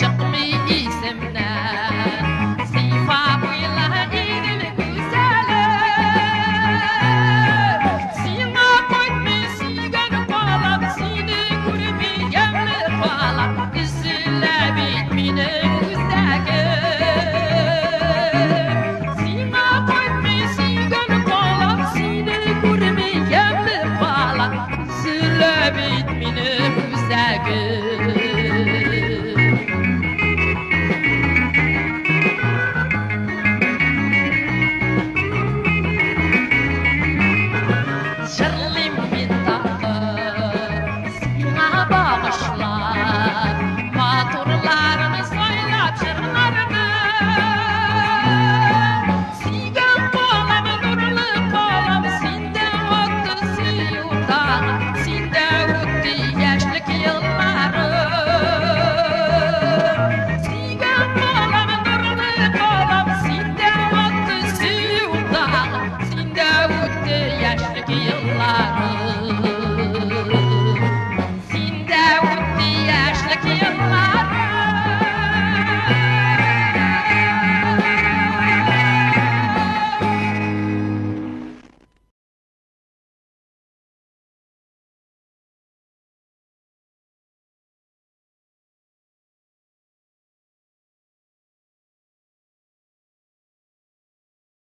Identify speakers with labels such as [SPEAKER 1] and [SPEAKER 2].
[SPEAKER 1] çıkmıyor isimden. Sifabıyla idil güzeller. Sima koytmuş sigan bağlam, seni görmeyem mi bağlam. Üzüle bitminin güzeli. Sima koytmuş sigan bağlam, seni görmeyem mi bağlam. Üzüle bitminin güzeli. Şırlim bir takı, sina bağışlar, maturlarını soylap şırlarını. Sigan bağlam, nurlu bağlam, sinde ottu siyudan, sinde öttü yaşlık yılları. Sigan bağlam, nurlu bağlam, sinde ottu siyudan, sinde öttü yaşlık yılları.